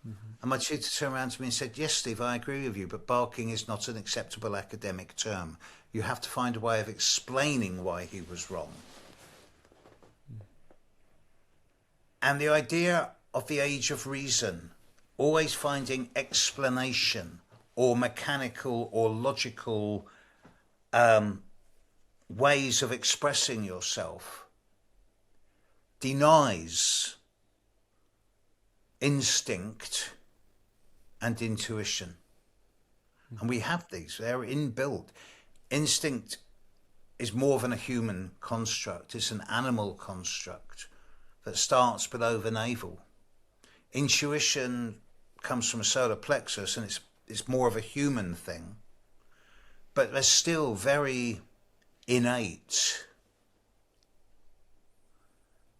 Mm-hmm. And my tutor turned around to me and said, yes, Steve, I agree with you, but barking is not an acceptable academic term. You have to find a way of explaining why he was wrong. And the idea of the Age of Reason, always finding explanation or mechanical or logical ways of expressing yourself, denies instinct and intuition. And we have these, they're inbuilt. Instinct is more than a human construct, it's an animal construct that starts below the navel. Intuition comes from a solar plexus and it's more of a human thing, but they're still very innate.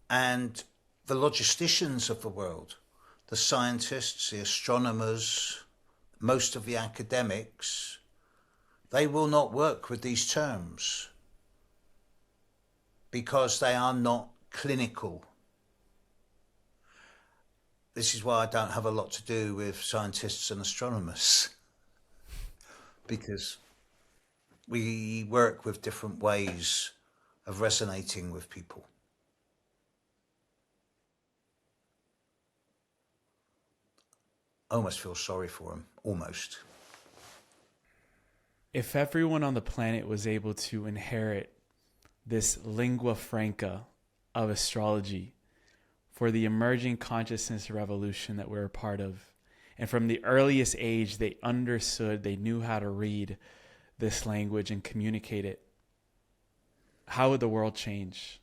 And the logisticians of the world, the scientists, the astronomers, most of the academics, they will not work with these terms because they are not clinical. This is why I don't have a lot to do with scientists and astronomers, because we work with different ways of resonating with people. I almost feel sorry for him, almost. If everyone on the planet was able to inherit this lingua franca of astrology for the emerging consciousness revolution that we're a part of, and from the earliest age they understood, they knew how to read this language and communicate it, how would the world change?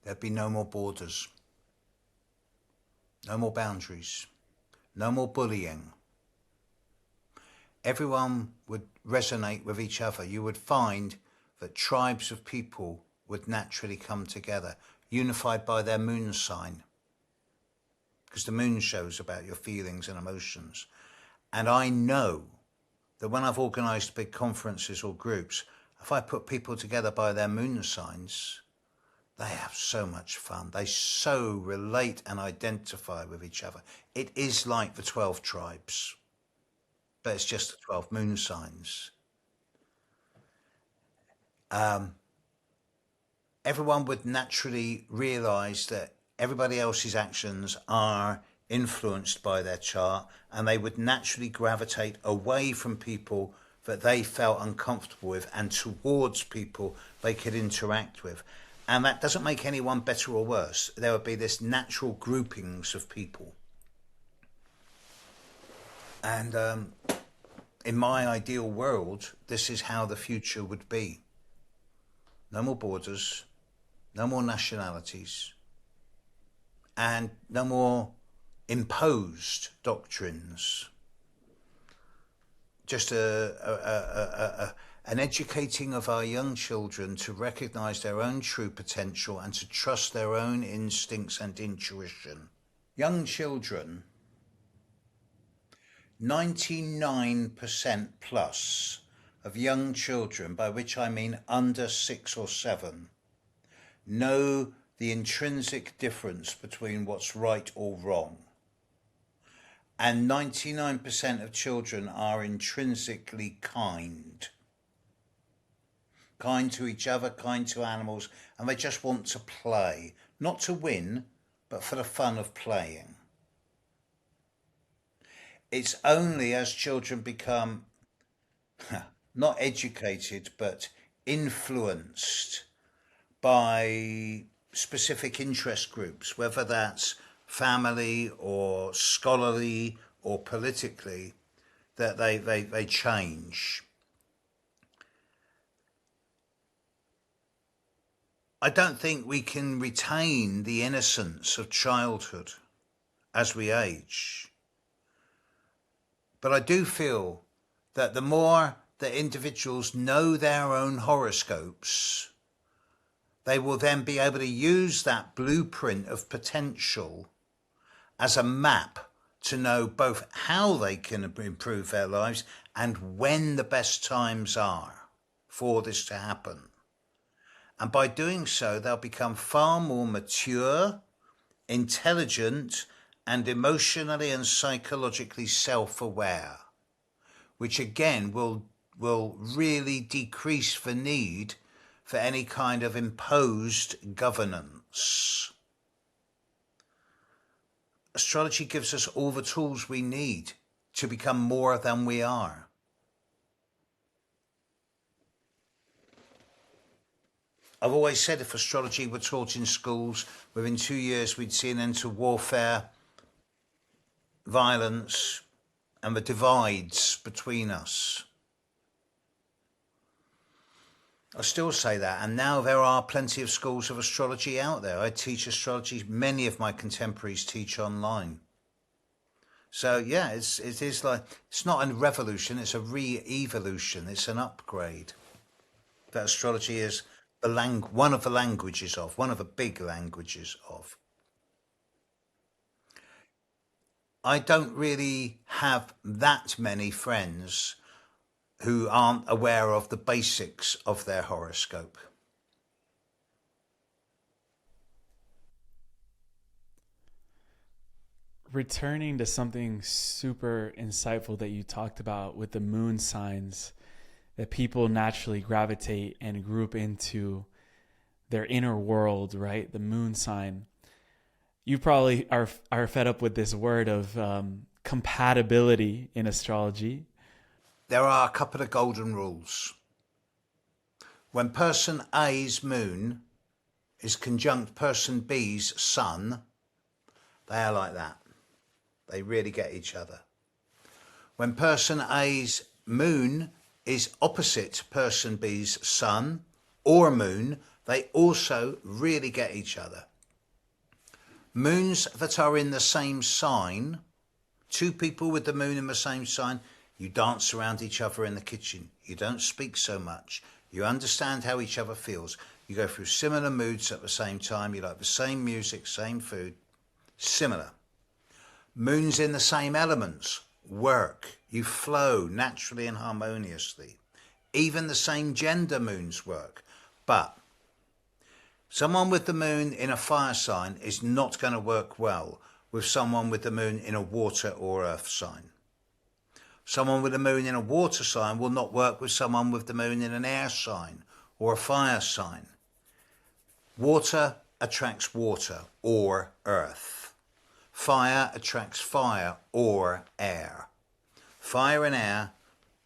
There'd be no more borders. No more boundaries, no more bullying. Everyone would resonate with each other. You would find that tribes of people would naturally come together, unified by their moon sign, because the moon shows about your feelings and emotions. And I know that when I've organised big conferences or groups, if I put people together by their moon signs, they have so much fun. They so relate and identify with each other. It is like the 12 tribes, but it's just the 12 moon signs. Everyone would naturally realise that everybody else's actions are influenced by their chart, and they would naturally gravitate away from people that they felt uncomfortable with and towards people they could interact with. And that doesn't make anyone better or worse. There would be this natural groupings of people. And in my ideal world, this is how the future would be. No more borders, no more nationalities, and no more imposed doctrines. Just an educating of our young children to recognise their own true potential and to trust their own instincts and intuition. Young children, 99% plus of young children, by which I mean under 6 or 7, know the intrinsic difference between what's right or wrong. And 99% of children are intrinsically kind. Kind to each other, kind to animals, and they just want to play. Not to win, but for the fun of playing. It's only as children become not educated, but influenced by specific interest groups, whether that's family or scholarly or politically, that they change. I don't think we can retain the innocence of childhood as we age. But I do feel that the more that individuals know their own horoscopes, they will then be able to use that blueprint of potential as a map to know both how they can improve their lives and when the best times are for this to happen. And by doing so, they'll become far more mature, intelligent, and emotionally and psychologically self-aware, which again will really decrease the need for any kind of imposed governance. Astrology gives us all the tools we need to become more than we are. I've always said if astrology were taught in schools, within 2 years we'd see an end to warfare, violence, and the divides between us. I still say that, and now there are plenty of schools of astrology out there. I teach astrology. Many of my contemporaries teach online. So yeah, it is like, it's not a revolution, it's a re-evolution, it's an upgrade. That astrology is one of the languages of, one of the big languages of. I don't really have that many friends who aren't aware of the basics of their horoscope. Returning to something super insightful that you talked about with the moon signs, that people naturally gravitate and group into their inner world, right? The moon sign. You probably are fed up with this word of compatibility in astrology. There are a couple of golden rules. When person A's moon is conjunct person B's sun, they are like that. They really get each other. When person A's moon is opposite person B's sun or moon, they also really get each other. Moons that are in the same sign, two people with the moon in the same sign, you dance around each other in the kitchen. You don't speak so much. You understand how each other feels. You go through similar moods at the same time. You like the same music, same food, similar. Moons in the same elements work. You flow naturally and harmoniously. Even the same gender moons work. But someone with the moon in a fire sign is not going to work well with someone with the moon in a water or earth sign. Someone with the moon in a water sign will not work with someone with the moon in an air sign or a fire sign. Water attracts water or earth. Fire attracts fire or air. Fire and air,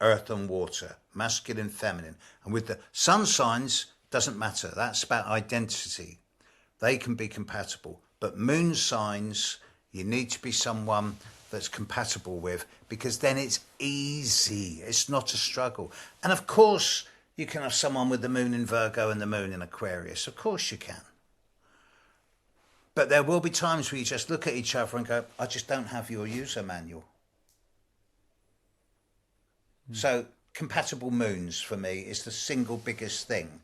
earth and water, masculine, feminine. And with the sun signs, doesn't matter. That's about identity. They can be compatible. But moon signs, you need to be someone that's compatible with, because then it's easy. It's not a struggle. And of course, you can have someone with the moon in Virgo and the moon in Aquarius. Of course you can. But there will be times where you just look at each other and go, I just don't have your user manual. So compatible moons for me is the single biggest thing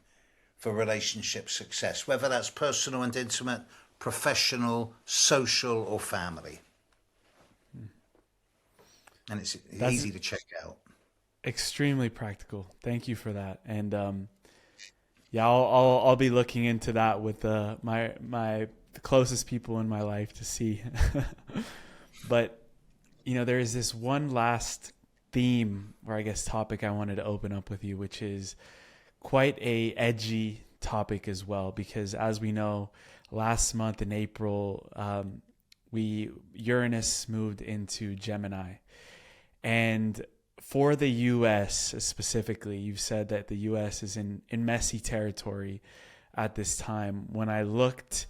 for relationship success, whether that's personal and intimate, professional, social, or family. And it's easy to check out. Extremely practical. Thank you for that. And yeah, I'll be looking into that with my the closest people in my life to see. But there is this one last theme, or I guess topic, I wanted to open up with you, which is quite a edgy topic as well, because as we know, last month in April, Uranus moved into Gemini. And for the U.S. specifically, you've said that the U.S. is in messy territory at this time. When I looked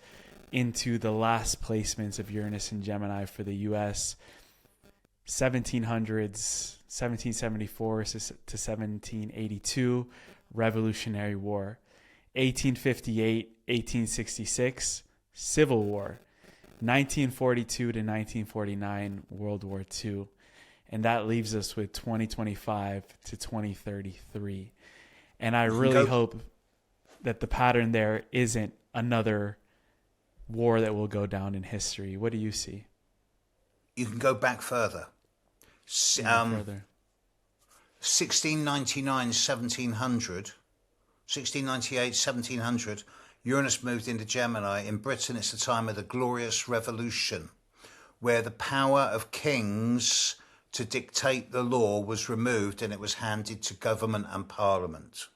into the last placements of Uranus and Gemini for the U.S., 1700s, 1774 to 1782, Revolutionary War. 1858, 1866, Civil War. 1942 to 1949, World War II. And that leaves us with 2025 to 2033. And I really hope that the pattern there isn't another war that will go down in history. What do you see? You can go back further. 1699, 1700, 1698, 1700, Uranus moved into Gemini. In Britain, it's the time of the Glorious Revolution, where the power of kings to dictate the law was removed and it was handed to government and parliament.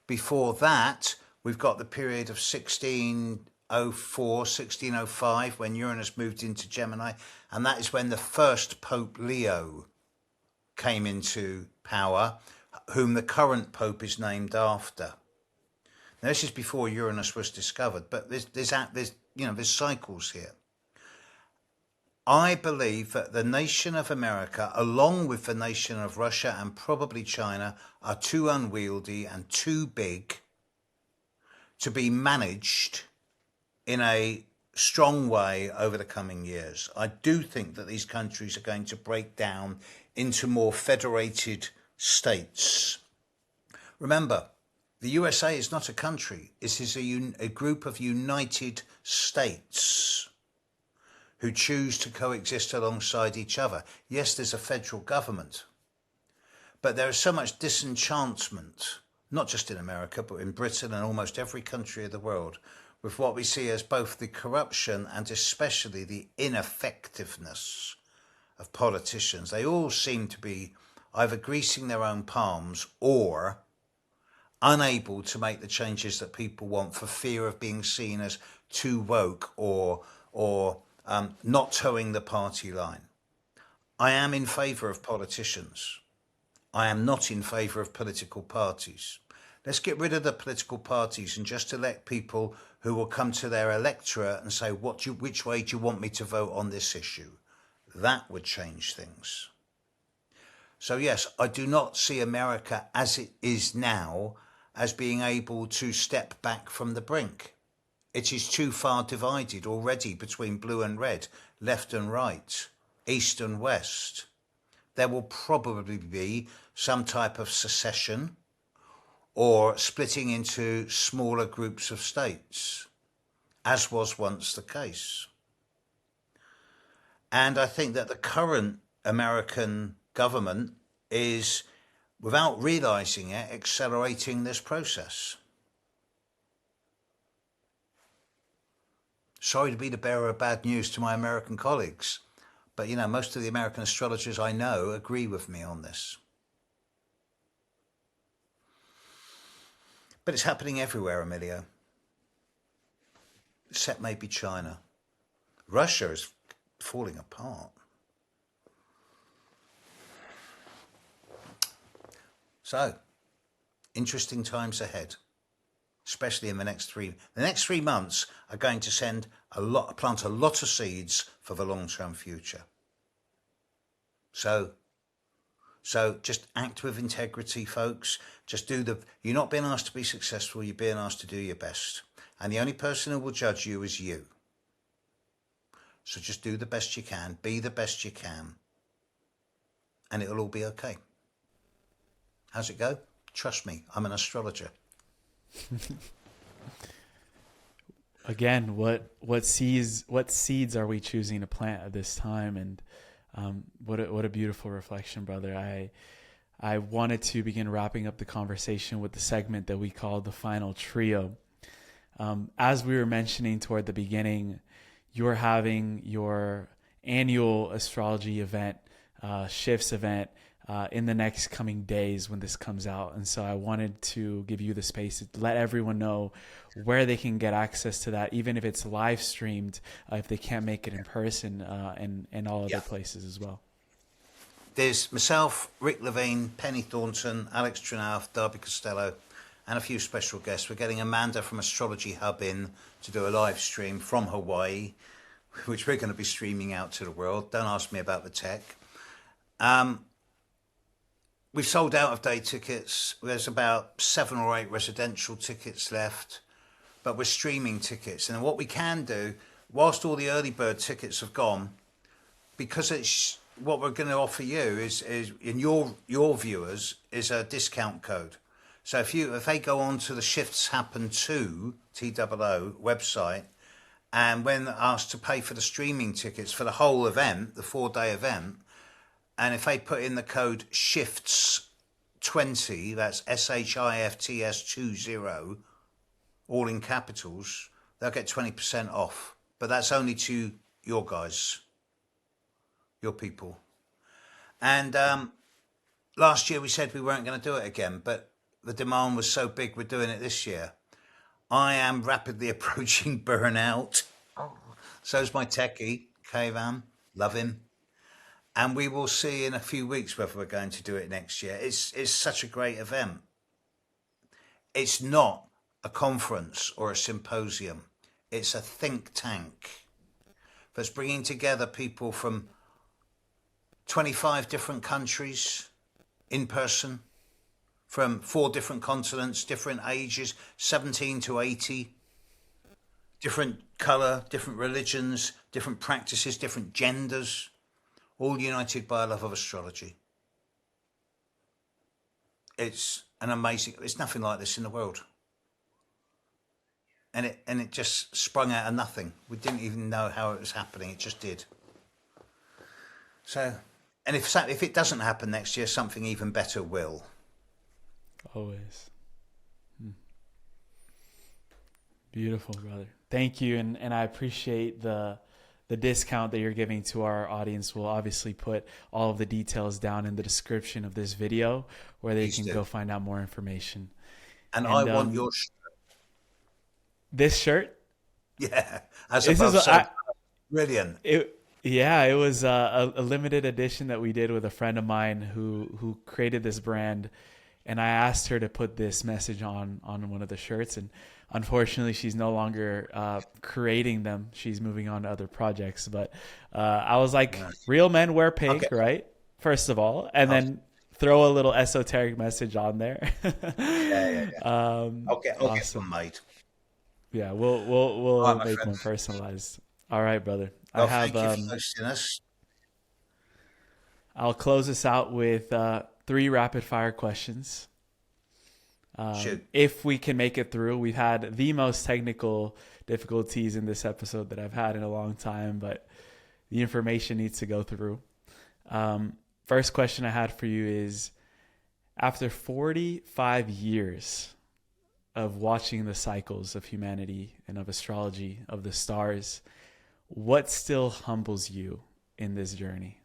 Before that, we've got the period of 1604, 1605, when Uranus moved into Gemini, and that is when the first Pope Leo came into power, whom the current Pope is named after. Now, this is before Uranus was discovered, but there's cycles here. I believe that the nation of America, along with the nation of Russia and probably China, are too unwieldy and too big to be managed in a strong way over the coming years. I do think that these countries are going to break down into more federated states. Remember, the USA is not a country. It is a group of united states who choose to coexist alongside each other. Yes, there's a federal government, but there is so much disenchantment, not just in America, but in Britain and almost every country of the world, with what we see as both the corruption and especially the ineffectiveness of politicians. They all seem to be either greasing their own palms or unable to make the changes that people want for fear of being seen as too woke or not towing the party line. I am in favour of politicians. I am not in favour of political parties. Let's get rid of the political parties and just elect people who will come to their electorate and say, which way do you want me to vote on this issue? That would change things. So yes, I do not see America as it is now as being able to step back from the brink. It is too far divided already between blue and red, left and right, east and west. There will probably be some type of secession or splitting into smaller groups of states, as was once the case. And I think that the current American government is, without realizing it, accelerating this process. Sorry to be the bearer of bad news to my American colleagues, but most of the American astrologers I know agree with me on this. But it's happening everywhere, Emilio, except maybe China. Russia is falling apart. So, interesting times ahead, especially in the next 3 months are going to plant a lot of seeds for the long-term future. So just act with integrity, folks. You're not being asked to be successful, you're being asked to do your best. And the only person who will judge you is you. So just do the best you can, be the best you can, and it'll all be okay. How's it go? Trust me, I'm an astrologer. Again, what seeds are we choosing to plant at this time? And what a beautiful reflection, brother. I wanted to begin wrapping up the conversation with the segment that we call the final trio. As we were mentioning toward the beginning, you're having your annual astrology event, shifts event, in the next coming days when this comes out. And so I wanted to give you the space to let everyone know where they can get access to that, even if it's live streamed, if they can't make it in person, and all other places as well. There's myself, Rick Levine, Penny Thornton, Alex Trinath, Darby Costello, and a few special guests. We're getting Amanda from Astrology Hub in to do a live stream from Hawaii, which we're going to be streaming out to the world. Don't ask me about the tech. We've sold out of day tickets. There's about 7 or 8 residential tickets left, but we're streaming tickets. And what we can do, whilst all the early bird tickets have gone, because it's what we're going to offer you is in your viewers is a discount code. So if they go on to the Shifts Happen to TOO website, and when asked to pay for the streaming tickets for the whole event, the 4-day event, and if they put in the code SHIFTS20, that's SHIFTS20, all in capitals, they'll get 20% off. But that's only to your guys, your people. And last year we said we weren't going to do it again, but the demand was so big we're doing it this year. I am rapidly approaching burnout. So's my techie, Kayvan. Love him. And we will see in a few weeks whether we're going to do it next year. It's such a great event. It's not a conference or a symposium. It's a think tank that's bringing together people from 25 different countries in person, from 4 different continents, different ages, 17 to 80, different color, different religions, different practices, different genders, all united by a love of astrology. It's an amazing, it's nothing like this in the world. And it just sprung out of nothing. We didn't even know how it was happening. It just did. So, and if it doesn't happen next year, something even better will. Always. Beautiful, brother. Thank you. And I appreciate the discount that you're giving to our audience. We'll obviously put all of the details down in the description of this video where they can go find out more information. And I want your shirt. This shirt? Yeah. As above, brilliant. It was a limited edition that we did with a friend of mine who created this brand. And I asked her to put this message on one of the shirts. And unfortunately, she's no longer creating them. She's moving on to other projects. But I was like, real men wear pink, right? First of all. And then throw a little esoteric message on there. Yeah. I'll get some made. Yeah, we'll make one personalized. All right, brother. Well, thank you for hosting us. I'll close this out with 3 rapid fire questions. If we can make it through. We've had the most technical difficulties in this episode that I've had in a long time, but the information needs to go through. First question I had for you is, after 45 years of watching the cycles of humanity and of astrology, of the stars, what still humbles you in this journey?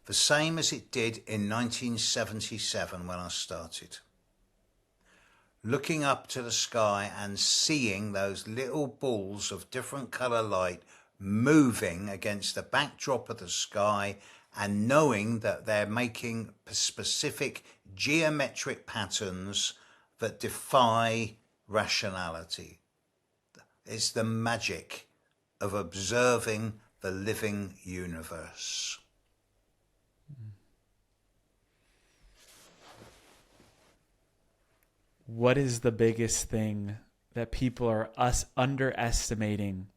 The same as it did in 1977 when I started. Looking up to the sky and seeing those little balls of different color light moving against the backdrop of the sky, and knowing that they're making specific geometric patterns that defy rationality. It's the magic of observing the living universe. What is the biggest thing that people are underestimating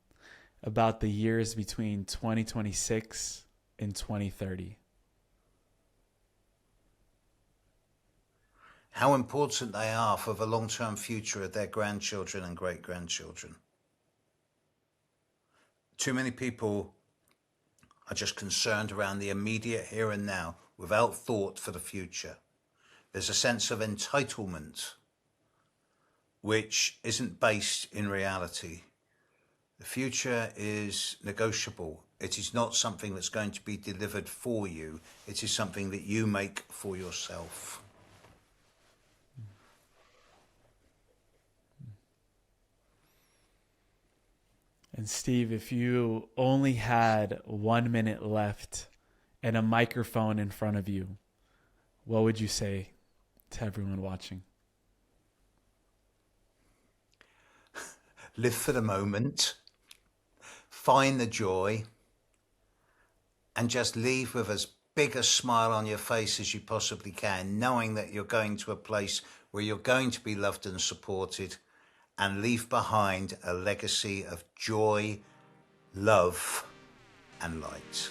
about the years between 2026 and 2030? How important they are for the long-term future of their grandchildren and great-grandchildren. Too many people are just concerned around the immediate here and now without thought for the future. There's a sense of entitlement which isn't based in reality. The future is negotiable. It is not something that's going to be delivered for you. It is something that you make for yourself. And Steve, if you only had 1 minute left and a microphone in front of you, what would you say to everyone watching? Live for the moment, find the joy, and just leave with as big a smile on your face as you possibly can, knowing that you're going to a place where you're going to be loved and supported, and leave behind a legacy of joy, love, and light.